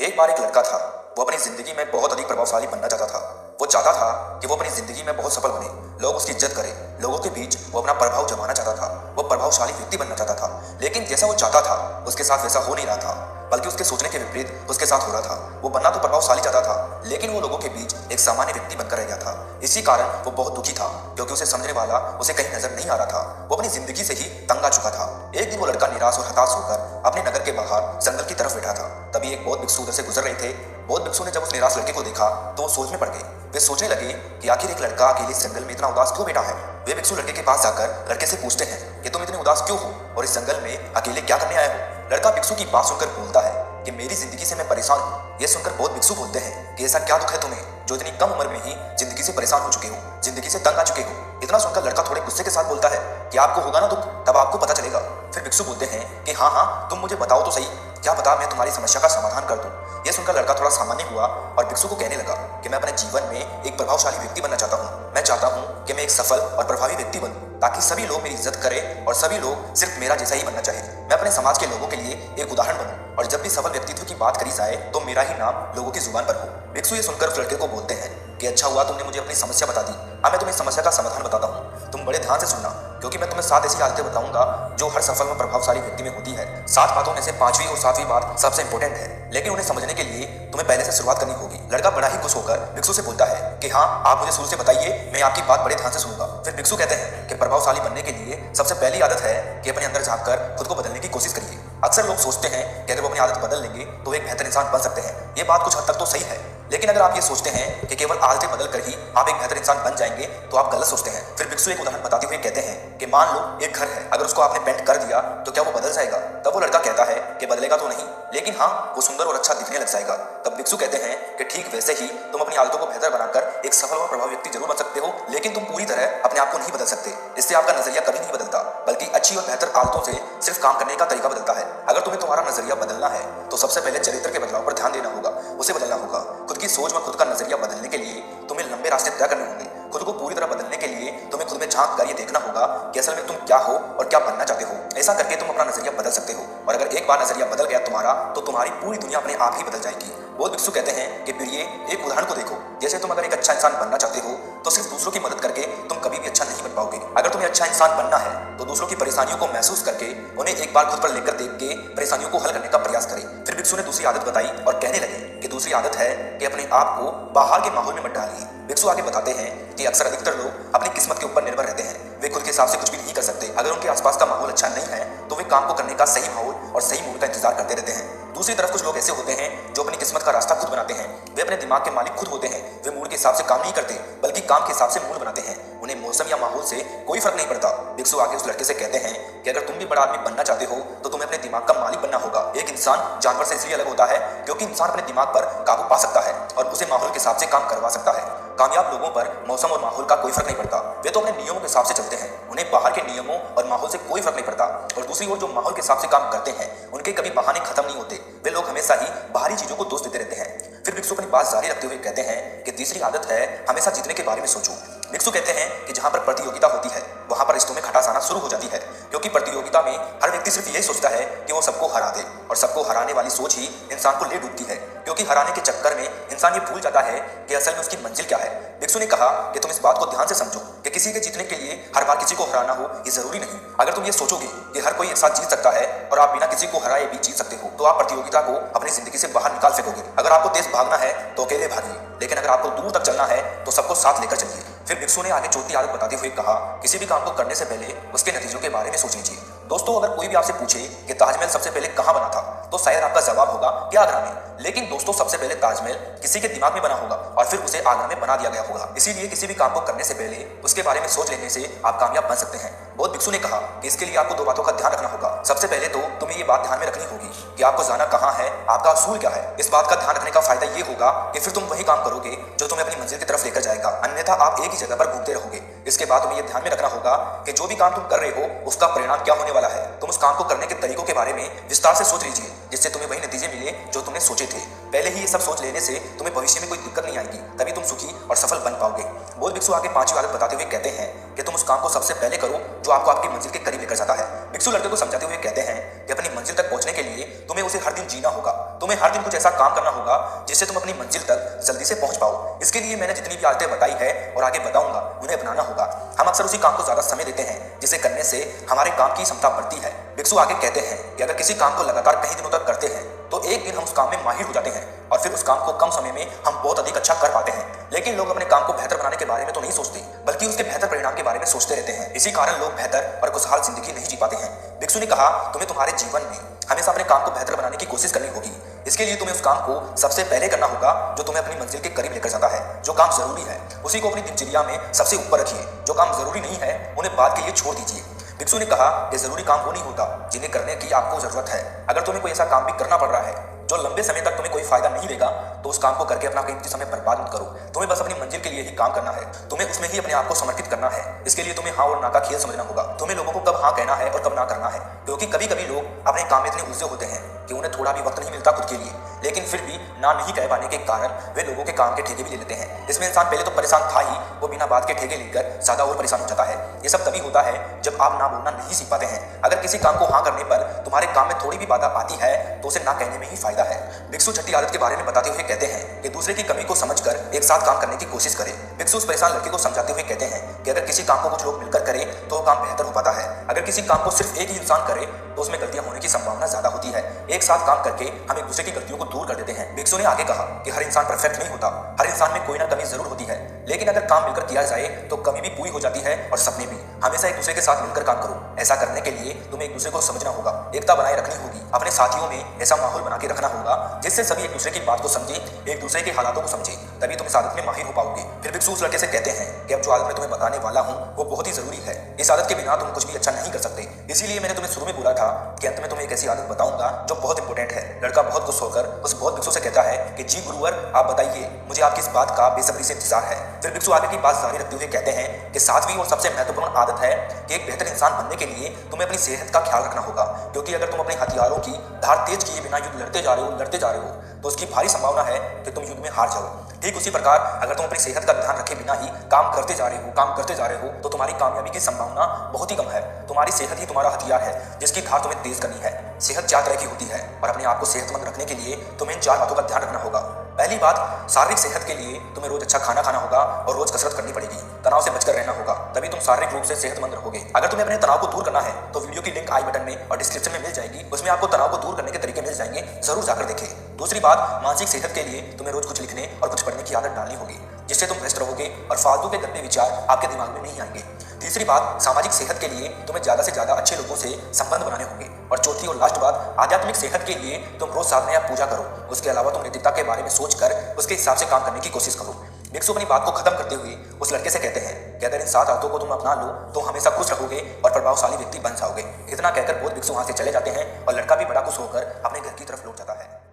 एक बार एक लड़का था। वो अपनी जिंदगी में बहुत अधिक प्रभावशाली बनना चाहता था। वो चाहता था कि वो अपनी जिंदगी में बहुत सफल बने, लोग उसकी इज्जत करें, लोगों के बीच वो अपना प्रभाव जमाना चाहता था। वो प्रभावशाली व्यक्ति बनना चाहता था, लेकिन जैसा वो चाहता था उसके साथ वैसा हो नहीं रहा था, बल्कि उसके सोचने के विपरीत उसके साथ हो रहा था। वो बनना तो प्रभावशाली चाहता था, लेकिन वो लोगों के बीच एक सामान्य व्यक्ति बनकर रह गया था। इसी कारण वो बहुत दुखी था, क्योंकि उसे समझने वाला उसे कहीं नजर नहीं आ रहा था। वो अपनी जिंदगी से ही तंग आ चुका था। एक दिन वो लड़का निराश और हताश होकर अपने नगर के बाहर जंगल की तरफ बैठा था। तभी एक बौद्ध भिक्षु उधर से गुजर रहे थे। बौद्ध भिक्षु ने जब उस निराश लड़के को देखा तो वो सोच में पड़ गए। वे सोचने लगे कि आखिर एक लड़का अकेले इस जंगल में इतना उदास क्यों बैठा है। वे भिक्षु लड़के के पास जाकर लड़के से पूछते हैं कि तुम इतने उदास क्यों हो और इस जंगल में अकेले क्या करने आए हो। लड़का भिक्षु की बात सुनकर बोलता है कि मेरी जिंदगी से मैं परेशान हूँ। ये सुनकर बौद्ध भिक्षु बोलते हैं कि ऐसा क्या दुख है तुम्हें जो इतनी कम उम्र में ही जिंदगी से परेशान हो चुके हो, जिंदगी से तंग आ चुके हो। इतना सुनकर लड़का थोड़े गुस्से के साथ बोलता है कि आपको होगा ना दुख, तब आपको पता चलेगा। फिर भिक्षु बोलते हैं कि हाँ, तुम मुझे बताओ तो सही, क्या पता मैं तुम्हारी समस्या का समाधान कर दूं। यह सुनकर लड़का थोड़ा सामान्य हुआ और भिक्षु को कहने लगा कि मैं अपने जीवन में एक प्रभावशाली व्यक्ति बनना चाहता हूँ। मैं चाहता हूँ कि मैं एक सफल और प्रभावी व्यक्ति बनूं, ताकि सभी लोग मेरी इज्जत करें और सभी लोग सिर्फ मेरा जैसा ही बनना चाहे। मैं अपने समाज के लोगों के लिए एक उदाहरण बनूं और जब भी सफल व्यक्तित्व की बात करी जाए तो मेरा ही नाम लोगों की जुबान पर हो। भिक्षु ये सुनकर उस लड़के को बोलते हैं कि अच्छा हुआ तुमने मुझे अपनी समस्या बता दी। अब मैं तुम्हें समस्या का समाधान बताता हूँ, तुम बड़े ध्यान से सुनना, क्योंकि मैं तुम्हें 7 ऐसी हालतें बताऊंगा जो हर सफल व प्रभावशाली व्यक्ति में होती है। 7 बातों में से 5वीं और 7वीं बात सबसे इंपॉर्टेंट है, लेकिन उन्हें समझने के लिए तुम्हें पहले से शुरुआत करनी होगी। लड़का बड़ा ही खुश होकर भिक्षु से बोलता है कि हाँ, आप मुझे शुरू से बताइए, मैं आपकी बात बड़े ध्यान से सुनूंगा। फिर भिक्षु कहते हैं कि प्रभावशाली बनने के लिए सबसे पहली आदत है कि अपने अंदर झांककर खुद को बदलने की कोशिश करिए। अक्सर लोग सोचते हैं कि अगर वो अपनी आदत बदल लेंगे तो एक बेहतर इंसान बन सकते हैं। ये बात कुछ हद तक तो सही है, लेकिन अगर आप ये सोचते हैं कि केवल आदतें बदल कर ही आप एक बेहतर इंसान बन जाएंगे तो आप गलत सोचते हैं। फिर भिक्षु एक उदाहरण बताते हुए कहते हैं कि मान लो एक घर है, अगर उसको आपने पेंट कर दिया तो क्या वो बदल जाएगा? तब वो लड़का कहता है कि बदलेगा तो नहीं, लेकिन हाँ, वो सुंदर और अच्छा दिखने लग जाएगा। तब भिक्षु कहते हैं कि ठीक वैसे ही तुम अपनी आदतों को बेहतर बनाकर एक सफल और प्रभावी व्यक्ति जरूर बन सकते हो, लेकिन तुम पूरी तरह अपने आप को नहीं बदल सकते। इससे आपका नजरिया कभी नहीं बदलता, बल्कि अच्छी और बेहतर आदतों से सिर्फ काम करने का तरीका बदलता है। अगर तुम्हें तुम्हारा नजरिया बदलना है तो सबसे पहले चरित्र के बदलाव पर ध्यान देना होगा, उसे बदलना होगा। खुद की सोच में खुद का नजरिया बदलने के लिए तुम्हें लंबे रास्ते तय करने होंगे। खुद को पूरी तरह बदलने के लिए तुम्हें खुद में झांक कर ये देखना होगा कि असल में तुम क्या हो और क्या बनना चाहते हो। ऐसा करके तुम अपना नजरिया बदल सकते हो, और अगर एक बार नजरिया बदल गया तुम्हारा तो तुम्हारी पूरी दुनिया अपने आप ही बदल जाएगी। बौद्ध भिक्षु कहते हैं कि प्रिय, एक उदाहरण को देखो, जैसे तुम अगर एक अच्छा इंसान बनना चाहते हो तो सिर्फ दूसरों की मदद करके तुम कभी भी अच्छा नहीं बन पाओगे। अगर तुम्हें अच्छा इंसान बनना है तो दूसरों की परेशानियों को महसूस करके उन्हें एक बार खुद पर लेकर देख के परेशानियों को हल करने का प्रयास करें। फिर भिक्षु ने दूसरी आदत बताई और कहने लगे कि दूसरी आदत है कि अपने आप को बाहर के माहौल में मत डालिए। भिक्षु आगे बताते हैं कि अक्सर अधिकतर लोग अपनी किस्मत के ऊपर निर्भर रहते हैं। वे खुद के हिसाब से कुछ भी नहीं कर सकते। अगर उनके आसपास का माहौल अच्छा नहीं है तो वे काम को करने का सही माहौल और सही मूड का इंतजार करते रहते हैं। दूसरी तरफ कुछ लोग ऐसे होते हैं जो अपनी किस्मत का रास्ता खुद बनाते हैं। वे अपने दिमाग के मालिक खुद होते हैं। वे मूड के हिसाब से काम नहीं करते, बल्कि काम के हिसाब से मूड बनाते हैं। उन्हें मौसम या माहौल से कोई फर्क नहीं पड़ता। भिक्षु आगे उस लड़के से कहते हैं कि अगर तुम भी बड़ा आदमी बनना चाहते हो तो तुम्हें अपने दिमाग का मालिक बनना होगा। एक इंसान जानवर से इसलिए अलग होता है क्योंकि इंसान अपने दिमाग पर काबू पा सकता है और उसे माहौल के हिसाब से काम करवा सकता है। कामयाब लोगों पर मौसम और माहौल का कोई फर्क नहीं पड़ता। वे तो अपने नियमों के हिसाब से चलते हैं, उन्हें बाहर के नियमों और माहौल से कोई फर्क नहीं पड़ता। और दूसरी ओर जो माहौल के हिसाब से काम करते हैं उनके कभी बहाने खत्म नहीं होते। वे लोग हमेशा ही बाहरी चीजों को दोष देते रहते हैं। फिर भिक्षु अपनी बात जारी रखते हुए कहते हैं कि तीसरी आदत है हमेशा जीतने के बारे में सोचो। भिक्षु कहते हैं कि जहां पर प्रतियोगिता होती है वहां पर रिश्तों में खटास आना शुरू हो जाती है, क्योंकि प्रतियोगिता में हर व्यक्ति सिर्फ यही सोचता है कि वो सबको हरा दे, और सबको हराने वाली सोच ही इंसान को ले डूबती है, क्योंकि हराने के चक्कर में इंसान ये भूल जाता है कि असल में उसकी मंजिल क्या है। भिक्षु ने कहा कि तुम इस बात को ध्यान से समझो कि किसी के जीतने के लिए हर बार किसी को हराना हो ये जरूरी नहीं। अगर तुम ये सोचोगे कि हर कोई एक साथ जीत सकता है और आप बिना किसी को हराए भी जीत सकते हो तो आप प्रतियोगिता को अपनी जिंदगी से बाहर निकाल फेंकोगे। अगर आपको तेज भागना है तो अकेले भागिए, लेकिन अगर आपको दूर तक चलना है तो सबको साथ लेकर चलिए। फिर भिक्षु ने आगे चौथी आदत बताते हुए कहा, किसी भी काम को करने से पहले उसके नतीजों के बारे में सोच लीजिए। दोस्तों, अगर कोई भी आपसे पूछे कि ताजमहल सबसे पहले कहां बना था तो शायद आपका जवाब होगा कि आगरा में। लेकिन दोस्तों, सबसे पहले ताजमहल किसी के दिमाग में बना होगा और फिर उसे आगरा में बना दिया गया होगा। इसीलिए किसी भी काम को करने से पहले उसके बारे में सोच लेने से आप कामयाब बन सकते हैं। बौद्ध भिक्षु ने कहा कि इसके लिए आपको 2 बातों का ध्यान रखना होगा। सबसे पहले तो तुम्हें ये बात ध्यान में रखनी होगी कि आपको जाना कहाँ है, आपका असूल क्या है। इस बात का ध्यान रखने का फायदा ये होगा कि फिर तुम वही काम करोगे जो तुम्हें अपनी मंजिल की तरफ लेकर जाएगा, अन्यथा आप एक ही जगह पर घूमते रहोगे। इसके बाद तुम्हें ये ध्यान में रखना होगा कि जो भी काम तुम कर रहे हो उसका परिणाम क्या होने वाला है। तुम उस काम को करने के तरीकों के बारे में विस्तार से सोच लीजिए, जिससे तुम्हें वही नतीजे मिले जो तुमने सोचे थे। पहले ही ये सब सोच लेने से तुम्हें भविष्य में कोई दिक्कत नहीं आएगी, तभी तुम सुखी और सफल बन पाओगे। बौद्ध भिक्षु आगे 5वीं आदत बताते हुए कहते हैं कि तुम उस काम को सबसे पहले करो जो आपको आपकी मंजिल के करीब लेकर जाता है। भिक्षु लड़के को समझाते हुए कहते हैं कि अपनी मंजिल तक पहुंचने के लिए तुम्हें उसे हर दिन जीना होगा। तुम्हें हर दिन कुछ ऐसा काम करना होगा जिससे तुम अपनी मंजिल तक जल्दी से पहुंच पाओ। इसके लिए मैंने जितनी भी आदतें बताई है और आगे बताऊंगा उन्हें अपनाना होगा। हम अक्सर उसी काम को ज्यादा समय देते हैं जिसे करने से हमारे काम की क्षमता बढ़ती है। भिक्षु आगे कहते हैं कि अगर किसी काम को लगातार कई दिनों तक करते हैं तो एक दिन हम उस काम में माहिर हो जाते हैं और फिर उस काम को कम समय में हम बहुत अधिक अच्छा कर पाते हैं। लेकिन लोग अपने काम को बेहतर बनाने के बारे में तो नहीं सोचते, बल्कि उसके बेहतर परिणाम के बारे में सोचते रहते हैं। इसी कारण लोग बेहतर और खुशहाल जिंदगी नहीं जी पाते हैं। भिक्षु ने कहा, तुम्हें तुम्हारे जीवन में हमेशा अपने काम को बेहतर बनाने की कोशिश करनी होगी। इसके लिए तुम्हें उस काम को सबसे पहले करना होगा जो तुम्हें अपनी मंजिल के करीब लेकर जाता है। जो काम जरूरी है उसी को अपनी दिनचर्या में सबसे ऊपर रखिए, जो काम जरूरी नहीं है उन्हें बाद के लिए छोड़ दीजिए। भिक्षु ने कहा कि जरूरी काम वो नहीं होता जिन्हें करने की आपको जरूरत है। अगर तुम्हें कोई ऐसा काम भी करना पड़ रहा है जो लंबे समय तक तुम्हें कोई फायदा नहीं देगा तो उस काम को करके अपना कीमती समय बर्बाद मत करो। तुम्हें बस अपनी मंजिल के लिए ही काम करना है, तुम्हें उसमें ही अपने आप को समर्पित करना है। इसके लिए तुम्हें हाँ और ना का खेल समझना होगा। तुम्हें लोगों को कब हाँ कहना है और कब ना करना है, क्योंकि कभी कभी लोग अपने काम में इतने उलझे होते हैं कि उन्हें थोड़ा भी वक्त नहीं मिलता खुद के लिए, लेकिन फिर भी ना नहीं कह पाने के कारण वे लोगों के काम के ठेके भी ले लेते हैं। इसमें इंसान पहले तो परेशान था ही, वो बिना बात के ठेके लेकर ज्यादा और परेशान हो जाता है। ये सब तभी होता है जब आप ना बोलना नहीं सीख पाते हैं। अगर किसी काम को हाँ करने पर तुम्हारे काम में थोड़ी भी बाधा आती है तो उसे ना कहने में ही फायदा है। भिक्षु छठी आदत के बारे में बताते हुए कहते हैं कि दूसरे की कमी को समझकर एक साथ काम करने की कोशिश करें। भिक्षु उस परेशान लड़के को समझाते हुए कहते हैं कि अगर किसी काम को कुछ लोग मिलकर करें तो वो काम बेहतर हो पाता है। अगर किसी काम को सिर्फ एक ही इंसान करे तो उसमें गलतियां होने की संभावना ज्यादा होती है। एक साथ काम करके हम एक दूसरे की गलतियों को दूर कर देते हैं। भिक्षु ने आगे कहा कि हर इंसान परफेक्ट नहीं होता, हर इंसान में कोई ना कमी जरूर होती है, लेकिन अगर काम मिलकर किया जाए तो कमी भी पूरी हो जाती है और सपने भी। हमेशा एक दूसरे के साथ मिलकर काम करो। ऐसा करने के लिए तुम्हें एक दूसरे को समझना होगा, एकता बनाए रखनी होगी। अपने साथियों में ऐसा माहौल बना के रखना होगा जिससे सभी एक दूसरे की बात को समझे, एक दूसरे के हालातों को समझे, तभी तुम इस आदत में माहिर हो पाओगे। फिर भिक्षु उस लड़के से कहते हैं कि अब जो आदत मैं तुम्हें बताने वाला हूँ वो बहुत ही जरूरी है। इस आदत के बिना तुम कुछ भी अच्छा नहीं कर सकते। इसीलिए मैंने तुम्हें शुरू में बोला था कि अंत में तुम्हें एक ऐसी आदत बताऊंगा जो बहुत इंपॉर्टेंट है। लड़का बहुत खुश होकर उस बहुत भिक्षु से कहता है कि जी गुरुवर, आप बताइए, मुझे आपकी इस बात का बेसब्री से इंतजार है। फिर भिक्षु आगे की बात जारी रखते हुए कहते हैं कि सातवीं और सबसे महत्वपूर्ण आदत है कि एक बेहतर इंसान बनने के लिए तुम्हें अपनी सेहत का ख्याल रखना होगा, क्योंकि अगर तुम अपने हथियारों की धार तेज किए बिना युद्ध लड़ते जा रहे हो तो उसकी भारी संभावना है कि तुम युद्ध में हार जाओ। ठीक उसी प्रकार अगर तुम अपनी सेहत का ध्यान रखे बिना ही काम करते जा रहे हो तो तुम्हारी कामयाबी की संभावना बहुत ही कम है। तुम्हारी सेहत ही तुम्हारा हथियार है जिसकी धार तुम्हें तेज करनी है। सेहत 4 तरह की होती है और अपने आप को सेहतमंद रखने के लिए तुम्हें इन 4 बातों का ध्यान रखना होगा। पहली बात, शारीरिक सेहत के लिए तुम्हें रोज अच्छा खाना खाना होगा और रोज कसरत करनी पड़ेगी। तनाव से बचकर रहना होगा, तभी तुम शारीरिक रूप से सेहतमंद रहोगे। अगर तुम्हें अपने तनाव को दूर करना है तो वीडियो की लिंक आई बटन में और डिस्क्रिप्शन में मिल जाएगी, उसमें आपको तनाव को दूर करने के तरीके मिल जाएंगे, जरूर जाकर देखें। दूसरी बात, मानसिक सेहत के लिए तुम्हें रोज कुछ लिखने और कुछ पढ़ने की आदत डालनी होगी, जिससे तुम व्यस्त रहोगे और फालतू के गंदे विचार आपके दिमाग में नहीं आएंगे। तीसरी बात, सामाजिक सेहत के लिए तुम्हें ज्यादा से ज्यादा अच्छे लोगों से संबंध बनाने होंगे। और चौथी और लास्ट बात, आध्यात्मिक सेहत के लिए तुम रोज साधना या पूजा करो। उसके अलावा तुम नैतिकता के बारे में सोचकर उसके हिसाब से काम करने की कोशिश करो। भिक्षु अपनी बात को खत्म करते हुए उस लड़के से कहते हैं कि अगर इन 7 आदतों को तुम अपना लो तो हमेशा खुश रहोगे और प्रभावशाली व्यक्ति बन जाओगे। इतना कहकर बहुत भिक्षु वहां से चले जाते हैं और लड़का भी बड़ा खुश होकर अपने घर की तरफ लौट जाता है।